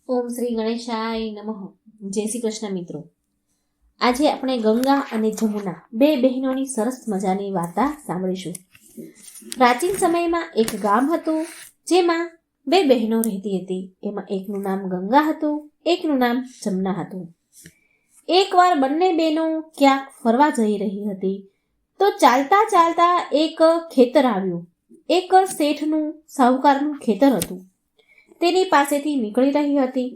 ઓમ શ્રી ગણેશાય નમઃ. જય શ્રી કૃષ્ણ મિત્રો. આજે આપણે ગંગા અને જમુના બે બહેનોની સરસ મજાની વાર્તા સાંભળીશું. પ્રાચીન સમયમાં એક ગામ હતું જેમાં બે બહેનો રહેતી હતી. એમાં એકનું નામ ગંગા હતું, એકનું નામ જમુના હતું. એકવાર બંને બહેનો ક્યાંક ફરવા જઈ રહી હતી તો ચાલતા ચાલતા એક ખેતર આવ્યું. એક શેઠનું સાહુકારનું ખેતર હતું. તેની પાસેથી નીકળી રહી હતી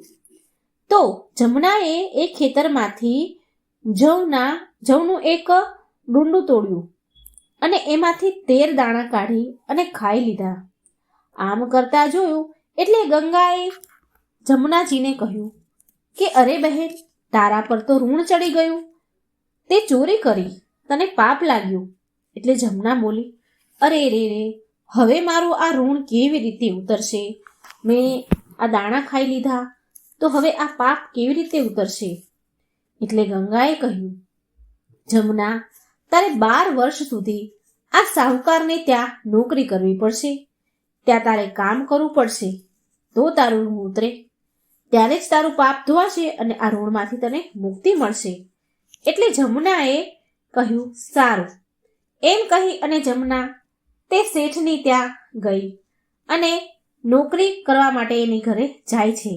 તો જમુનાએ એ ખેતરમાંથી જવનું એક ડુંડું તોડ્યું અને એમાંથી 13 દાણા કાઢી અને ખાઈ લીધા. આમ કરતા જોયું એટલે ગંગાએ જમુનાજીને કહ્યું કે અરે બહેન, તારા પર તો ઋણ ચડી ગયું, તે ચોરી કરી, તને પાપ લાગ્યું. એટલે જમુના બોલી, અરે રે રે, હવે મારું આ ઋણ કેવી રીતે ઉતરશે? મેં આ દાણા ખાઈ લીધા તો હવે આ પાપ કેવી રીતે ઉતરશે? એટલે ગંગાએ કહ્યું, જમુના, તારે 12 વર્ષ સુધી આ સાહુકારને ત્યાં નોકરી કરવી પડશે. ત્યાં તારે કામ કરવું પડશે તો તારું ઋણ ઉતરે. ત્યારે જ તારું પાપ ધોવાશે અને આ ઋણમાંથી તને મુક્તિ મળશે. એટલે જમુનાએ કહ્યું, સારું. એમ કહી અને જમુના તે શેઠની ત્યાં ગઈ અને નોકરી કરવા માટે એની ઘરે જાય છે.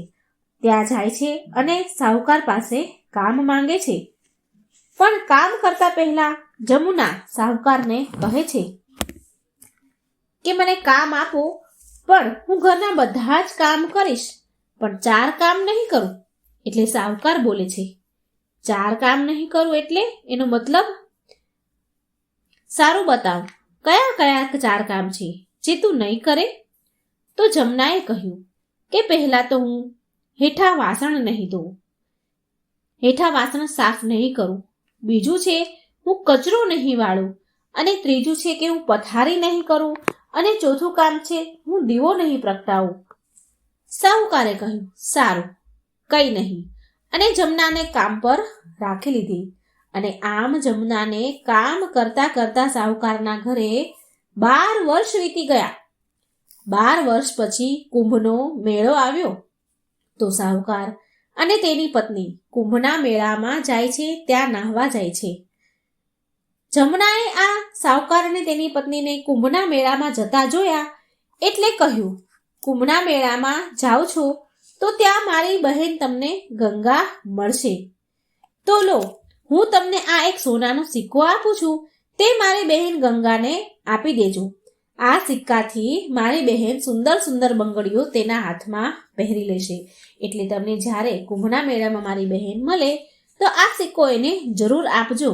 ત્યાં જાય છે અને સાહુકાર પાસે કામ માંગે છે. પણ કામ કરતા પહેલા જમુના સાહુકારને કહે છે કે મને કામ આપો, પણ હું ઘરના બધા જ કામ કરીશ, પણ 4 કામ નહીં કરું. એટલે સાહુકાર બોલે છે, 4 કામ નહીં કરું એટલે એનો મતલબ સારું બતાવ, કયા કયા 4 કામ છે જે તું નહીં કરે? તો જમુનાએ કહ્યું કે પહેલા તો હું હેઠા વાસણ નહીં ધોઉં, હેઠા વાસણ સાફ નહીં કરું. બીજું છે હું કચરો નહીં વાળું, અને ત્રીજું છે કે હું પથારી નહીં કરું, અને ચોથું કામ છે હું દીવો નહીં પ્રગટાવું. સાહુકારે કહ્યું, સારું, કંઈ નહીં, અને જમુનાને કામ પર રાખી લીધી. અને આમ જમુનાને કામ કરતા કરતા સાહુકારના ઘરે 12 વર્ષ વીતી ગયા. 12 વર્ષ પછી કુંભનો મેળો આવ્યો તો સાહુકાર અને તેની પત્ની કુંભના મેળામાં જાય છે, ત્યાં નાહવા જાય છે. જમુનાએ આ સાહુકાર અને તેની પત્નીને કુંભના મેળામાં જતા જોયા એટલે કહ્યું, કુંભના મેળામાં જાઓ છો તો ત્યાં મારી બહેન તમને ગંગા મળશે. તો લો, હું તમને આ એક સોનાનો સિક્કો આપું છું, તે મારી બહેન ગંગાને આપી દેજો. આ સિક્કાથી મારી બહેન સુંદર સુંદર બંગડીઓ તેના હાથમાં પહેરી લેશે. એટલે તમને જ્યારે કુંભના મેળામાં મારી બહેન મળે તો આ સિક્કો એને જરૂર આપજો.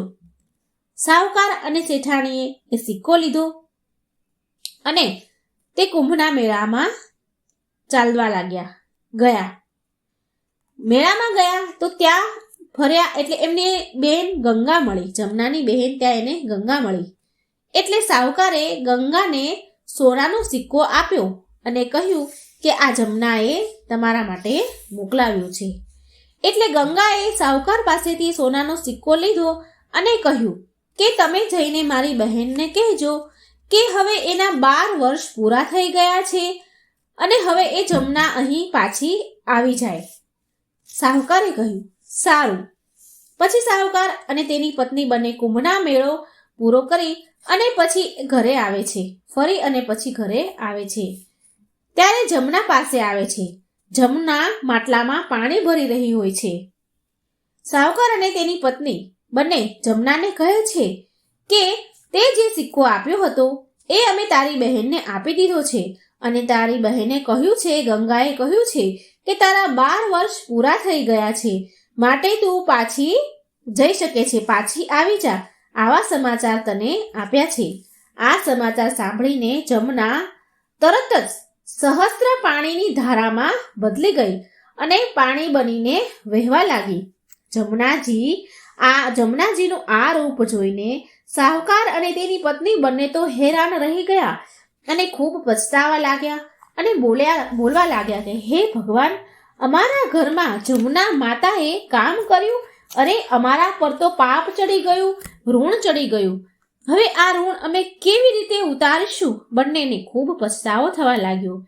સાહુકાર અને શેઠાણીએ એ સિક્કો લીધો અને તે કુંભના મેળામાં ચાલવા ગયા. મેળામાં ગયા તો ત્યાં ફર્યા એટલે એમને બહેન ગંગા મળી. જમુનાની બહેન ત્યાં એને ગંગા મળી. એટલે સાહુકારે ગંગાને સોનાનો સિક્કો આપ્યો અને કહ્યું કે આ જમુનાએ તમારા માટે મોકલાવ્યો છે. એટલે ગંગાએ સાહુકાર પાસેથી સોનાનો સિક્કો લીધો અને કહ્યું કે તમે જઈને મારી બહેનને કહેજો કે હવે એના 12 વર્ષ પૂરા થઈ ગયા છે અને હવે એ જમુના અહીં પાછી આવી જાય. સાહુકારે કહ્યું, સારું. પછી સાહુકાર અને તેની પત્ની બંને કુંભના મેળો પૂરો કરી અને પછી ઘરે આવે છે. ફરી અને પછી ઘરે આવે છે ત્યારે જમુના પાસે આવે છે. જમુના માટલામાં પાણી ભરી રહી હોય છે. સાહુકાર અને તેની પત્ની બંને જમુનાને કહે છે કે તે જે સિક્કો આપ્યો હતો એ અમે તારી બહેનને આપી દીધો છે, અને તારી બહેને કહ્યું છે, ગંગાએ કહ્યું છે કે તારા 12 વર્ષ પૂરા થઈ ગયા છે, માટે તું પાછી જઈ શકે છે, પાછી આવી જા. આવા સમાચાર તને આપ્યા છે. આ સમાચાર સાંભળીને જમુના તરત જ સહસ્ત્ર પાણીની ધારામાં બદલી ગઈ અને પાણી બનીને વહેવા લાગી. જમુનાજીનું આ રૂપ જોઈને સાહુકાર અને તેની પત્ની બંને તો હેરાન રહી ગયા અને ખૂબ પછતાવા લાગ્યા અને બોલવા લાગ્યા કે હે ભગવાન, અમારા ઘરમાં જમુના માતાએ કામ કર્યું, અરે અમારા પર તો પાપ ચડી ગયું, ઋણ ચડી ગયું. હવે આ ઋણ અમે કેવી રીતે ઉતારીશું? બંનેને ખૂબ પછતાવો થવા લાગ્યો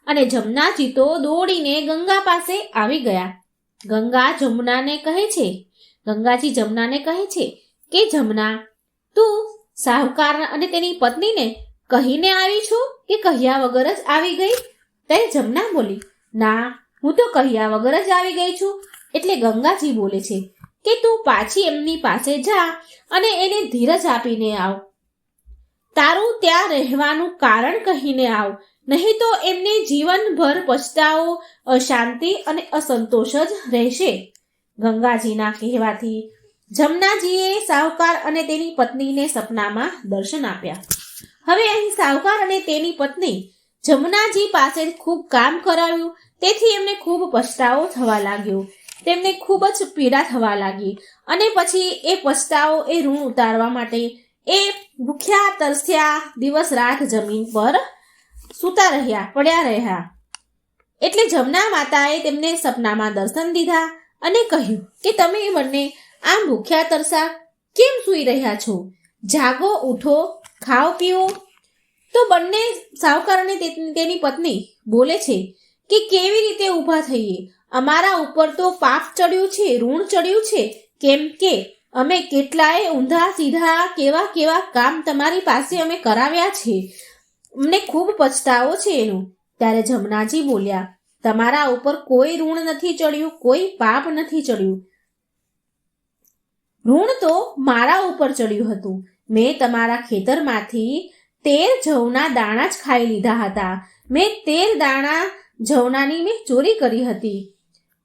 અને જમનાજી તો દોડીને ગંગા પાસે આવી ગયા. ગંગાજી જમનાને કહે છે કે જમના, તું સાહુકાર અને તેની પત્નીને કહીને આવી છું કે કહ્યા વગર જ આવી ગઈ? ત્યારે જમના બોલી, ના, હું તો કહ્યા વગર જ આવી ગઈ છું. એટલે ગંગાજી બોલે છે કે તું પાછી એમની પાસે જા અને એને ધીરજ આપીને આવ. તારું ત્યાં રહેવાનું કારણ કહીને આવ, નહીં તો એમને જીવનભર પછતાવો, અશાંતિ અને અસંતોષ જ રહેશે. ગંગાજીના કહેવાથી જમનાજીએ સાહુકાર અને તેની પત્નીને સપનામાં દર્શન આપ્યા. હવે અહીં સાહુકાર અને તેની પત્ની જમનાજી પાસે ખૂબ કામ કરાવ્યું, તેથી એમને ખૂબ પછતાવો થવા લાગ્યો. તેમને ખૂબ જ પીડા થવા લાગી અને પછી એ પછતાવો, એ ઋણ ઉતારવા માટે એ ભૂખ્યા તરસ્યા દિવસ રાત જમીન પર પડ્યા રહ્યા. એટલે જમના માતાએ તેમને સપનામાં દર્શન દીધા અને કહ્યું કે તમે બંને આમ ભૂખ્યા તરસા કેમ સૂઈ રહ્યા છો? જાગો, ઉઠો, ખાઓ, પીઓ. તો બંને સાહુકાર અને તેની પત્ની બોલે છે કે કેવી રીતે ઊભા થઈએ? અમારા ઉપર તો પાપ ચડ્યું છે, ઋણ ચડ્યું છે. કેમ કે અમે કેટલાય ઊંધા સીધા કેવા કામ તમારી પાસે અમે કરાવ્યા છે. અમને ખૂબ પછતાવો છે એનું. ત્યારે જમનાજી બોલ્યા, તમારા ઉપર કોઈ ઋણ નથી ચડ્યું, કોઈ પાપ નથી ચડ્યું. ઋણ તો મારા ઉપર ચડ્યું હતું. મેં તમારા ખેતરમાંથી 13 જવના દાણા જ ખાઈ લીધા હતા. મેં 13 દાણા જવનાની મેં ચોરી કરી હતી.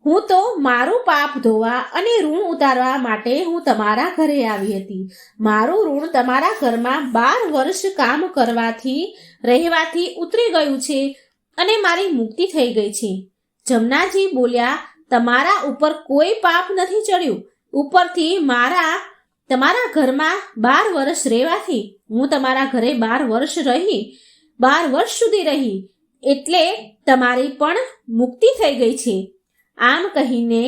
હું તો મારું પાપ ધોવા અને ઋણ ઉતારવા માટે હું તમારા ઘરે આવી હતી. મારું ઋણ તમારા ઘરમાં 12 વર્ષ કામ રહેવાથી ઉતરી ગયું છે અને મારી મુક્તિ થઈ ગઈ છે. જમનાજી બોલ્યા, તમારા ઉપર કોઈ પાપ નથી ચડ્યું. ઉપરથી તમારા ઘરમાં 12 વર્ષ રહેવાથી હું તમારા ઘરે 12 વર્ષ સુધી રહી, એટલે તમારી પણ મુક્તિ થઈ ગઈ છે. આમ કહીને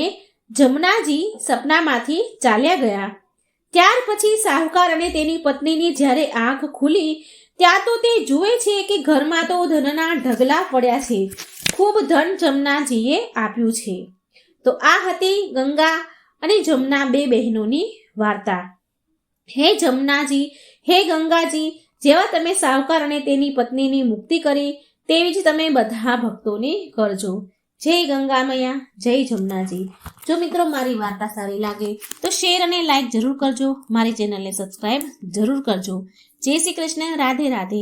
જમનાજી સપનામાંથી ચાલ્યા ગયા. ત્યાર પછી સાહુકાર અને તેની પત્નીની જ્યારે આંખ ખુલી, ત્યાં તો તે જુએ છે કે ઘરમાં તો ધનના ઢગલા પડ્યા છે. ખૂબ ધન જમનાજીએ આપ્યું છે. તો આ હતી ગંગા અને જમના, 2 બહેનોની વાર્તા. હે જમનાજી, હે ગંગાજી, જેવા તમે સાહુકાર અને તેની પત્નીની મુક્તિ કરી, તેવી જ તમે બધા ભક્તોની કરજો. જય ગંગા મૈયા, જય જમનાજી. જો મિત્રો મારી વાર્તા સારી લાગે તો શેર અને લાઈક જરૂર કરજો. મારી ચેનલને સબસ્ક્રાઈબ જરૂર કરજો. જય શ્રી કૃષ્ણ. રાધે રાધે.